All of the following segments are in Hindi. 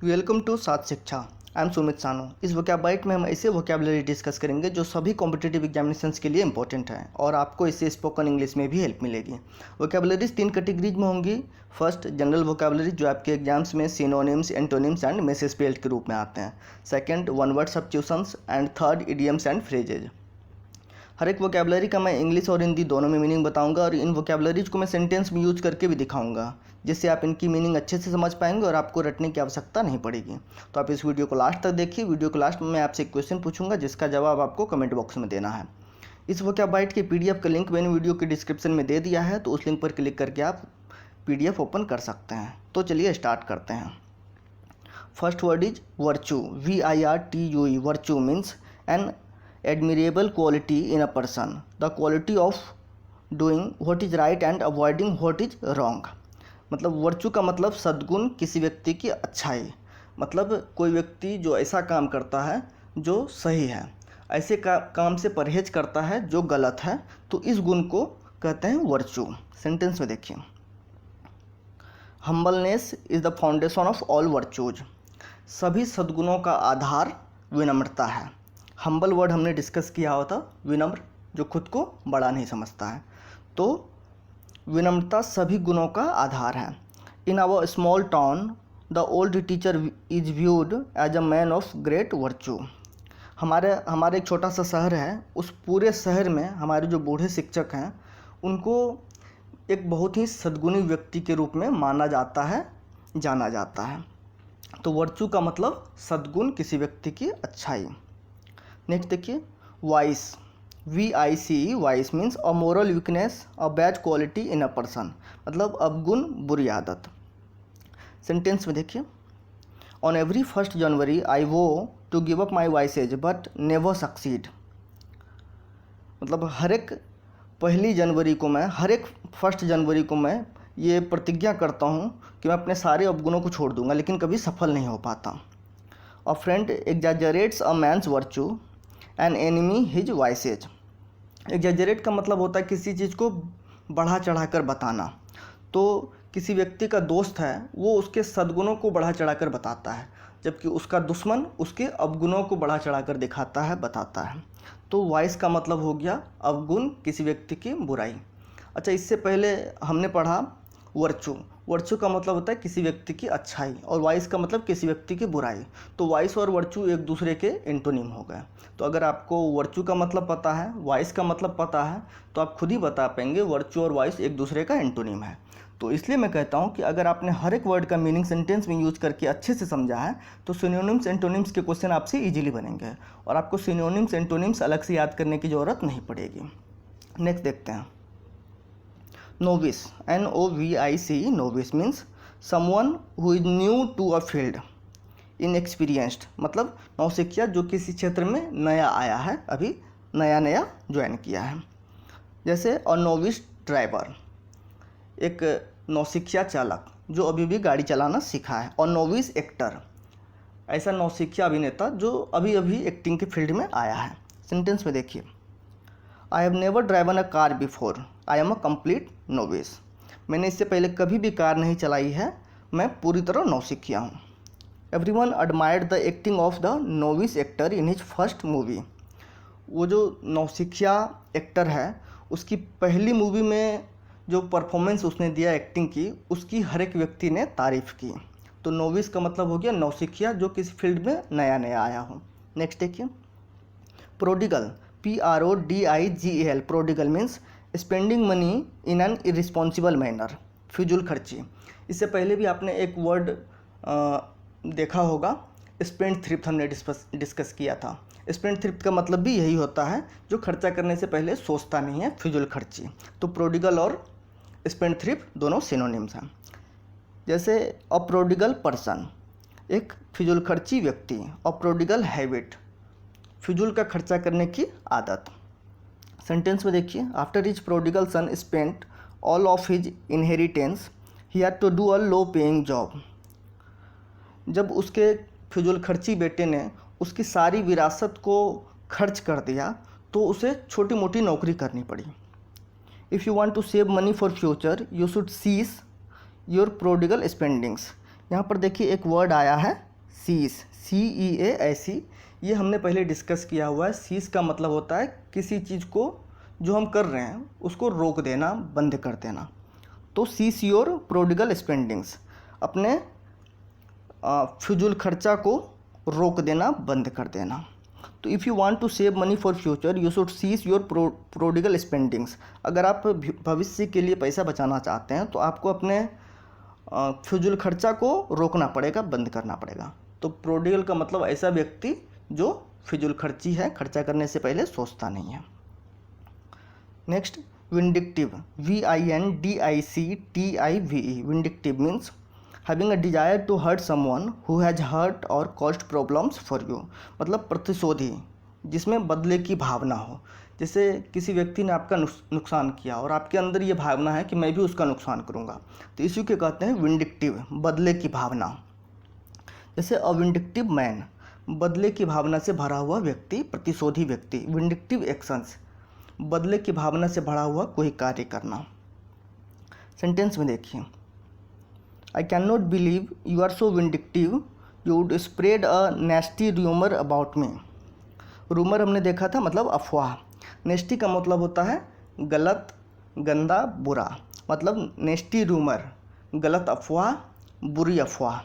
वेलकम टू साथ शिक्षा। आई एम सुमित सानू। इस वोकैब में हम ऐसे वोकैबलरी डिस्कस करेंगे जो सभी कॉम्पिटिटिव एग्जामिनेशंस के लिए इंपॉर्टेंट है और आपको इससे स्पोकन इंग्लिश में भी हेल्प मिलेगी। वोकैबलरीज 3 कैटेगरीज में होंगी। फर्स्ट, जनरल वोकैबलरी जो आपके एग्जाम्स में synonyms, antonyms and misspelled के रूप में आते हैं। Second, one word substitutions and third, idioms and phrases. हर एक वोकैबलरी का मैं इंग्लिश और हिंदी दोनों में मीनिंग बताऊंगा और इन वोकैबलरीज को मैं सेंटेंस में यूज करके भी दिखाऊंगा, जिससे आप इनकी मीनिंग अच्छे से समझ पाएंगे और आपको रटने की आवश्यकता नहीं पड़ेगी। तो आप इस वीडियो को लास्ट तक देखिए। वीडियो को लास्ट में मैं आपसे एक क्वेश्चन पूछूंगा जिसका जवाब आपको कमेंट बॉक्स में देना है। इस वोकैब के PDF का लिंक मैंने वीडियो के डिस्क्रिप्शन में दे दिया है, तो उस लिंक पर क्लिक करके आप PDF ओपन कर सकते हैं। तो चलिए स्टार्ट करते हैं। First word is virtue, VIRTUE। Virtue means an admirable quality in a person, the quality of doing what is right and avoiding what is wrong। मतलब वर्चू का मतलब सद्गुण, किसी व्यक्ति की अच्छाई। मतलब कोई व्यक्ति जो ऐसा काम करता है जो सही है, ऐसे काम से परहेज करता है जो गलत है, तो इस गुण को कहते हैं वर्चू। सेंटेंस में देखिए, humbleness is the foundation of all virtues. सभी सद्गुणों का आधार विनम्रता है। हम्बल वर्ड हमने डिस्कस किया होता, विनम्र जो खुद को बड़ा नहीं समझता है। तो विनम्रता सभी गुणों का आधार है। In our small town the old teacher is viewed as a man of great virtue. हमारे एक छोटा सा शहर है, उस पूरे शहर में हमारे जो बूढ़े शिक्षक हैं उनको एक बहुत ही सद्गुणी व्यक्ति के रूप में माना जाता है, जाना जाता है। तो वर्चू का मतलब सद्गुण, किसी व्यक्ति की अच्छाई। नेक्स्ट देखिए, vice, VICE। Vice means a moral weakness, a bad quality in a person. मतलब अवगुण, बुरी आदत। सेंटेंस में देखिए, on every 1 January I vow to give up my vices but never succeed. मतलब हर एक 1 जनवरी को मैं ये प्रतिज्ञा करता हूँ कि मैं अपने सारे अवगुणों को छोड़ दूंगा, लेकिन कभी सफल नहीं हो पाता। A friend exaggerates a man's virtue an enemy his vices. Exaggerate का मतलब होता है किसी चीज़ को बढ़ा चढ़ा कर बताना। तो किसी व्यक्ति का दोस्त है, वो उसके सद्गुणों को बढ़ा चढ़ा कर बताता है, जबकि उसका दुश्मन उसके अवगुणों को बढ़ा चढ़ा कर दिखाता है, बताता है। तो वाइस का मतलब हो गया अवगुण, किसी व्यक्ति की बुराई। अच्छा, इससे पहले हमने पढ़ा वर्चू। वर्चू का मतलब होता है किसी व्यक्ति की अच्छाई और वाइस का मतलब किसी व्यक्ति की बुराई। तो वाइस और वर्चू एक दूसरे के एंटोनिम हो गए। तो अगर आपको वर्चू का मतलब पता है, वाइस का मतलब पता है, तो आप खुद ही बता पाएंगे वर्चू और वाइस एक दूसरे का एंटोनिम है। तो इसलिए मैं कहता हूँ कि अगर आपने हर एक वर्ड का मीनिंग सेंटेंस में यूज करके अच्छे से समझा है, तो सिनोनिम्स एंटोनिम्स के क्वेश्चन आपसे ईजिली बनेंगे और आपको सिनोनिम्स एंटोनिम्स अलग से याद करने की ज़रूरत नहीं पड़ेगी। नेक्स्ट देखते हैं, novice, NOVICE। Novice means someone who is new to a field, inexperienced. मतलब नौसिखिया जो किसी क्षेत्र में नया आया है, अभी नया ज्वाइन किया है। जैसे अ नोविस ड्राइवर, एक नौसिखिया चालक जो अभी भी गाड़ी चलाना सीखा है। और नोविस एक्टर, ऐसा नौसिखिया अभिनेता जो अभी अभी एक्टिंग के फील्ड में आया है। सेंटेंस में देखिए, I have never driven a car before, I am a complete novice. मैंने इससे पहले कभी भी कार नहीं चलाई है, मैं पूरी तरह नौसिखिया हूँ। Everyone admired the acting of the novice actor in his first movie. वो जो नौसिखिया एक्टर है, उसकी पहली मूवी में जो परफॉर्मेंस उसने दिया एक्टिंग की, उसकी हर एक व्यक्ति ने तारीफ़ की। तो नोविस का मतलब हो गया नौसिखिया जो किसी फील्ड में नया आया हो। नेक्स्ट देखिए, prodigal, PRODIGAL। Prodigal means spending money in an irresponsible manner, फिजूल खर्ची। इससे पहले भी आपने एक वर्ड देखा होगा, स्पेंड थ्रिफ्ट, हमने डिस्कस किया था। स्पेंड थ्रिफ्ट का मतलब भी यही होता है जो खर्चा करने से पहले सोचता नहीं है, फिजूल खर्ची। तो प्रोडिगल और स्पेंड थ्रिफ्ट दोनों सिनोनिम्स हैं। जैसे अ प्रोडिगल पर्सन, एक फिजूल खर्ची व्यक्ति। अ प्रोडिगल हैबिट, फिजूल का खर्चा करने की आदत। सेंटेंस में देखिए, after his prodigal son spent all of his inheritance he had to do a low paying job. जब उसके फिजूल खर्ची बेटे ने उसकी सारी विरासत को खर्च कर दिया, तो उसे छोटी मोटी नौकरी करनी पड़ी। If you want to save money for future you should cease your prodigal spendings. यहाँ पर देखिए एक वर्ड आया है सीज, CEA ऐसी, ये हमने पहले डिस्कस किया हुआ है। सीज का मतलब होता है किसी चीज़ को जो हम कर रहे हैं उसको रोक देना, बंद कर देना। तो सीज योर प्रोडिगल स्पेंडिंग्स, अपने फिजूल खर्चा को रोक देना, बंद कर देना। तो if you want to save money for future you should cease your prodigal spendings. अगर आप भविष्य के लिए पैसा बचाना चाहते हैं तो आपको अपने फिजूल खर्चा को रोकना पड़ेगा, बंद करना पड़ेगा। तो प्रोडिगल का मतलब ऐसा व्यक्ति जो फिजूल खर्ची है, खर्चा करने से पहले सोचता नहीं है। Next, vindictive, VINDICTIVE। Vindictive means having a desire to hurt someone who has hurt or caused problems for you. मतलब प्रतिशोधी, जिसमें बदले की भावना हो। जैसे किसी व्यक्ति ने आपका नुकसान किया और आपके अंदर ये भावना है कि मैं भी उसका नुकसान करूँगा, तो इसी को कहते हैं विंडिक्टिव, बदले की भावना। जैसे अ विंडिक्टिव मैन, बदले की भावना से भरा हुआ व्यक्ति, प्रतिशोधी व्यक्ति। विंडिक्टिव एक्शंस, बदले की भावना से भरा हुआ कोई कार्य करना। सेंटेंस में देखिए, I can not believe you are so vindictive, you would spread a nasty rumour about me. Rumour हमने देखा था, मतलब अफवाह। नेस्टी का मतलब होता है गलत, गंदा, बुरा। मतलब नेस्टी रूमर, गलत अफवाह, बुरी अफवाह।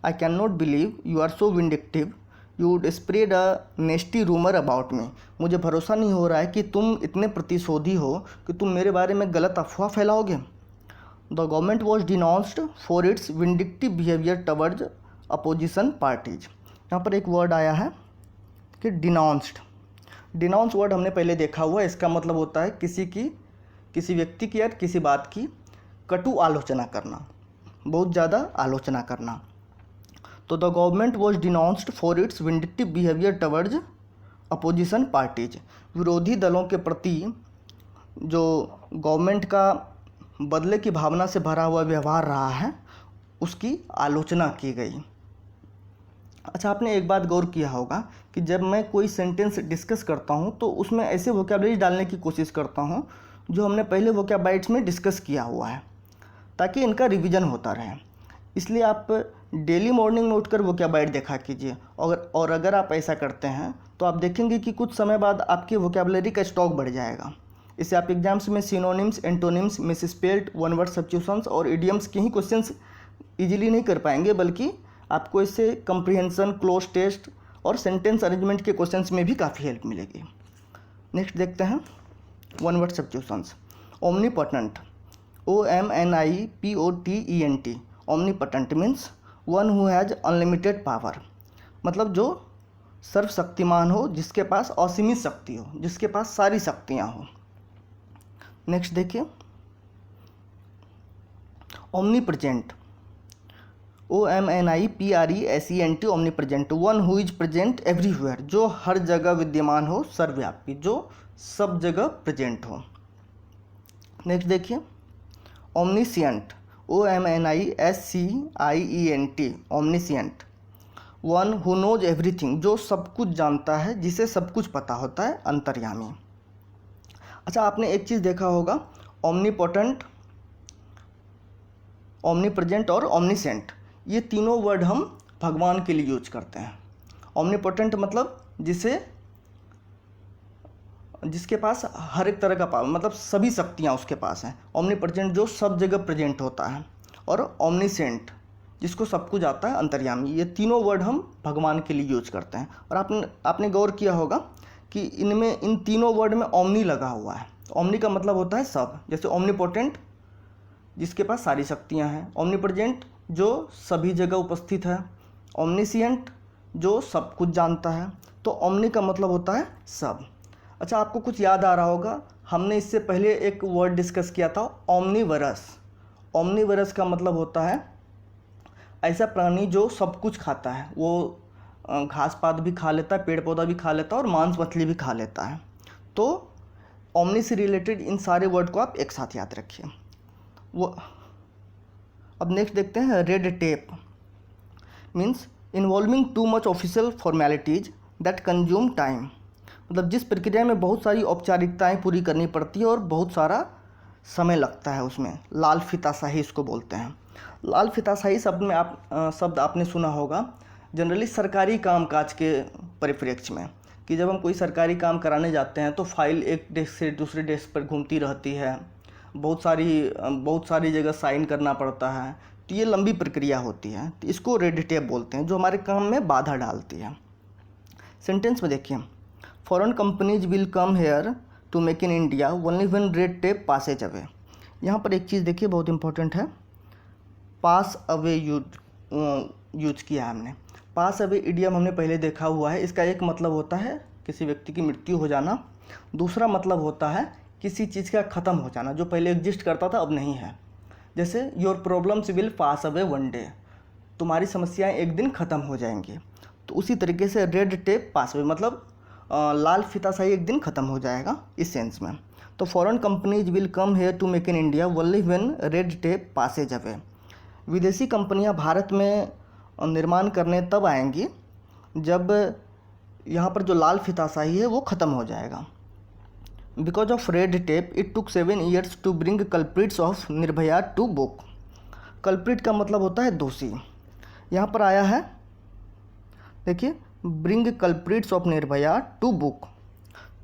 I can not believe you are so vindictive, you would spread a nasty rumour about me. मुझे भरोसा नहीं हो रहा है कि तुम इतने प्रतिशोधी हो कि तुम मेरे बारे में गलत अफवाह फैलाओगे। The government was denounced for its vindictive behaviour towards opposition parties. यहाँ पर एक वर्ड आया है कि डिनाउंस्ड। डिनाउंस वर्ड हमने पहले देखा हुआ है। इसका मतलब होता है किसी व्यक्ति की या किसी बात की कटु आलोचना करना, बहुत ज़्यादा आलोचना करना। तो the government was denounced for its vindictive behaviour towards opposition parties. विरोधी दलों के प्रति जो गवर्नमेंट का बदले की भावना से भरा हुआ व्यवहार रहा है, उसकी आलोचना की गई। अच्छा, आपने एक बात गौर किया होगा कि जब मैं कोई सेंटेंस डिस्कस करता हूँ तो उसमें ऐसे वोकैबुलरी डालने की कोशिश करता हूँ जो हमने पहले वोकैबाइट्स में डिस्कस किया हुआ है, ताकि इनका रिवीजन होता रहे। इसलिए आप डेली मॉर्निंग में उठकर वोकैबाइट देखा कीजिए, और अगर आप ऐसा करते हैं तो आप देखेंगे कि कुछ समय बाद आपकी वोकैबुलरी का स्टॉक बढ़ जाएगा। इससे आप एग्जाम्स में synonyms, antonyms, misspelled, one word substitutions और इडियम्स के ही क्वेश्चंस इजीली नहीं कर पाएंगे, बल्कि आपको इससे कंप्रीहेंशन, क्लोज टेस्ट और सेंटेंस अरेंजमेंट के क्वेश्चंस में भी काफ़ी हेल्प मिलेगी। नेक्स्ट देखते हैं one word substitutions. Omnipotent, OMNIPOTENT। Omnipotent means one who has unlimited power. मतलब जो सर्वशक्तिमान हो, जिसके पास असीमित शक्ति हो, जिसके पास सारी शक्तियाँ हो। नेक्स्ट देखिए, omnipresent, OMNIPRESENT। Omnipresent, one who is present everywhere. जो हर जगह विद्यमान हो, सर्वव्यापी, जो सब जगह प्रेजेंट हो। नेक्स्ट देखिए, omniscient, OMNISCIENT। Omniscient, one who knows everything. जो सब कुछ जानता है, जिसे सब कुछ पता होता है, अंतर्यामी। अच्छा, आपने एक चीज़ देखा होगा, ओमनीपोटेंट, ओमनीप्रेजेंट और ओमनिसेंट, ये तीनों वर्ड हम भगवान के लिए यूज करते हैं। ओमनीपोटेंट मतलब जिसके पास हर एक तरह का पावर, मतलब सभी शक्तियाँ उसके पास हैं। ओमनीप्रेजेंट जो सब जगह प्रेजेंट होता है, और ओमनिसेंट जिसको सब कुछ आता है, अंतर्यामी। ये तीनों वर्ड हम भगवान के लिए यूज करते हैं। और आपने गौर किया होगा कि इन तीनों वर्ड में ओमनी लगा हुआ है। ओमनी का मतलब होता है सब। जैसे ओमनीपोटेंट जिसके पास सारी शक्तियां हैं, ओमनीप्रेजेंट जो सभी जगह उपस्थित है, ओमनिशिएंट जो सब कुछ जानता है। तो ओमनी का मतलब होता है सब। अच्छा, आपको कुछ याद आ रहा होगा, हमने इससे पहले एक वर्ड डिस्कस किया था, ओमनीवरस। ओमनीवरस का मतलब होता है ऐसा प्राणी जो सब कुछ खाता है। वो घास पात भी खा लेता है, पेड़ पौधा भी खा लेता है, और मांस मछली भी खा लेता है। तो ओमनी से रिलेटेड इन सारे वर्ड को आप एक साथ याद रखिए। अब नेक्स्ट देखते हैं, red tape means involving too much official formalities that consume time. मतलब जिस प्रक्रिया में बहुत सारी औपचारिकताएं पूरी करनी पड़ती है और बहुत सारा समय लगता है उसमें। लाल फीताशाही इसको बोलते हैं। लाल फीताशाही शब्द आपने सुना होगा। जनरली सरकारी कामकाज के परिप्रेक्ष्य में, कि जब हम कोई सरकारी काम कराने जाते हैं तो फाइल एक डेस्क से दूसरे डेस्क पर घूमती रहती है, बहुत सारी जगह साइन करना पड़ता है, तो ये लंबी प्रक्रिया होती है, तो इसको रेड टेप बोलते हैं, जो हमारे काम में बाधा डालती है। सेंटेंस में देखिए, foreign companies will come here to make in India only when red tape passes away. यहाँ पर एक चीज़ देखिए बहुत इंपॉर्टेंट है, पास अवे यूज किया है हमने। पास अवे इडियम हमने पहले देखा हुआ है, इसका एक मतलब होता है किसी व्यक्ति की मृत्यु हो जाना, दूसरा मतलब होता है किसी चीज़ का ख़त्म हो जाना, जो पहले एग्जिस्ट करता था अब नहीं है। जैसे your problems will pass away one day, तुम्हारी समस्याएं एक दिन ख़त्म हो जाएंगी। तो उसी तरीके से रेड टेप पास अवे मतलब लाल फीताशाही एक दिन ख़त्म हो जाएगा, इस सेंस में। तो foreign companies will come here to make in India only when red tape passes away. विदेशी कंपनियां भारत में निर्माण करने तब आएंगी जब यहाँ पर जो लाल फीताशाही है वो ख़त्म हो जाएगा। Because of red tape it took 7 years to bring culprits of Nirbhaya to book. Culprit का मतलब होता है दोषी, यहाँ पर आया है देखिए, bring culprits of Nirbhaya to book.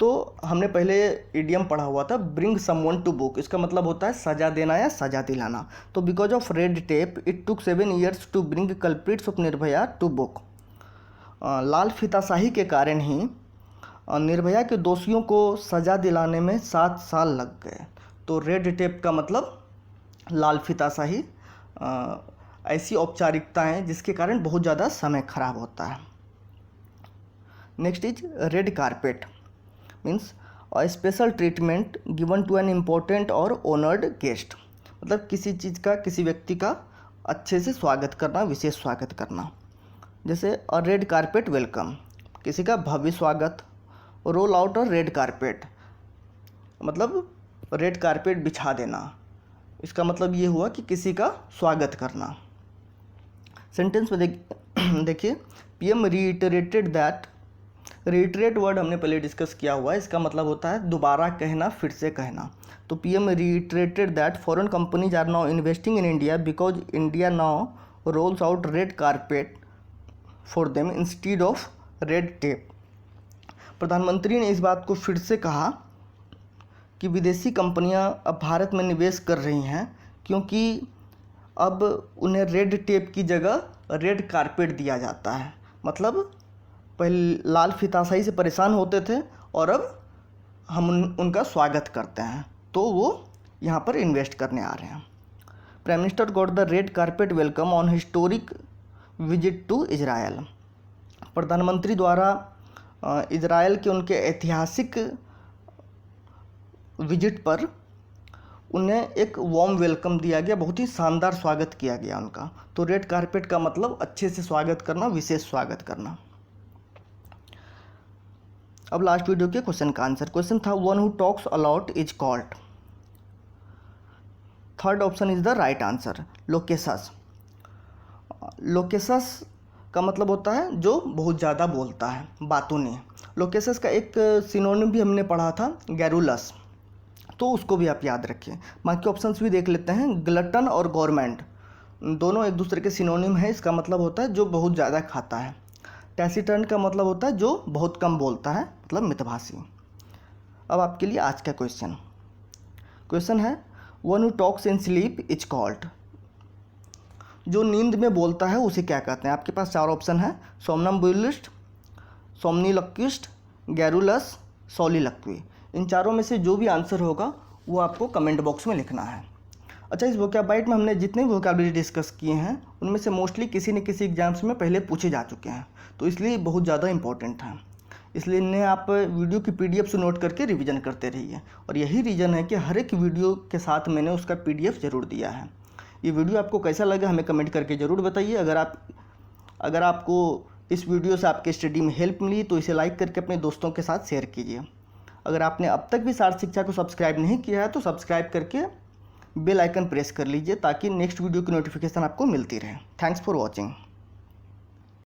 तो हमने पहले इडियम पढ़ा हुआ था ब्रिंग समवन टू बुक, इसका मतलब होता है सज़ा देना या सज़ा दिलाना। तो because of red tape it took 7 years to bring culprits of Nirbhaya to book. लाल फीताशाही के कारण ही निर्भया के दोषियों को सज़ा दिलाने में 7 साल लग गए। तो रेड टेप का मतलब लाल फीताशाही, ऐसी औपचारिकताएं जिसके कारण बहुत ज़्यादा समय खराब होता है। Next is red carpet means a special treatment given to an important or honoured guest, मतलब किसी चीज़ का, किसी व्यक्ति का अच्छे से स्वागत करना, विशेष स्वागत करना। जैसे अ रेड कारपेट वेलकम, किसी का भव्य स्वागत। Roll out a red carpet मतलब रेड कारपेट बिछा देना, इसका मतलब ये हुआ कि किसी का स्वागत करना। सेंटेंस में देखिए, PM reiterated that, reiterate word हमने पहले डिस्कस किया हुआ है, इसका मतलब होता है दोबारा कहना, फिर से कहना। तो PM reiterated that foreign companies are now investing in India because India now rolls out red carpet for them instead of red tape. प्रधानमंत्री ने इस बात को फिर से कहा कि विदेशी कंपनियां अब भारत में निवेश कर रही हैं क्योंकि अब उन्हें रेड टेप की जगह रेड कारपेट दिया जाता है। मतलब पहले लाल फीताशाही से परेशान होते थे और अब हम उनका स्वागत करते हैं, तो वो यहाँ पर इन्वेस्ट करने आ रहे हैं। Prime minister got the red carpet welcome on historic visit to Israel. प्रधानमंत्री द्वारा इजराइल के उनके ऐतिहासिक विजिट पर उन्हें एक वार्म वेलकम दिया गया, बहुत ही शानदार स्वागत किया गया उनका। तो रेड कारपेट का मतलब अच्छे से स्वागत करना, विशेष स्वागत करना। अब लास्ट वीडियो के क्वेश्चन का आंसर। क्वेश्चन था one who talks allot is called. Third option is the right answer, लोकेसस। लोकेसस का मतलब होता है जो बहुत ज़्यादा बोलता है, बातूनी। लोकेसस का एक सिनोनिम भी हमने पढ़ा था, गैरुलस, तो उसको भी आप याद रखिए। बाकी ऑप्शंस भी देख लेते हैं। ग्लटन और गवर्नमेंट दोनों एक दूसरे के सिनोनिम है, इसका मतलब होता है जो बहुत ज़्यादा खाता है। टैसिटर्न का मतलब होता है जो बहुत कम बोलता है, मतलब मितभाषी। अब आपके लिए आज का क्वेश्चन है one who talks in sleep is called. जो नींद में बोलता है उसे क्या कहते हैं? आपके पास 4 ऑप्शन है, सोमनम्बुलिस्ट, सोमनीलक्विस्ट, गैरुलस, सोलिलक्वी। इन चारों में से जो भी आंसर होगा वो आपको कमेंट बॉक्स में लिखना है। अच्छा, इस वोकैबुलरी में हमने जितने भी वोकैबुलरी डिस्कस किए हैं उनमें से मोस्टली किसी न किसी एग्जाम्स में पहले पूछे जा चुके हैं, तो इसलिए बहुत ज़्यादा इंपॉर्टेंट है। इसलिए इन्हें आप वीडियो की PDF से नोट करके रिवीजन करते रहिए। और यही रीज़न है कि हर एक वीडियो के साथ मैंने उसका PDF ज़रूर दिया है। ये वीडियो आपको कैसा लगा हमें कमेंट करके ज़रूर बताइए। अगर आपको इस वीडियो से आपके स्टडी में हेल्प मिली तो इसे लाइक करके अपने दोस्तों के साथ शेयर कीजिए। अगर आपने अब तक भी सार शिक्षा को सब्सक्राइब नहीं किया है तो सब्सक्राइब करके बेल आइकन प्रेस कर लीजिए ताकि नेक्स्ट वीडियो की नोटिफिकेशन आपको मिलती रहे। Thanks for watching.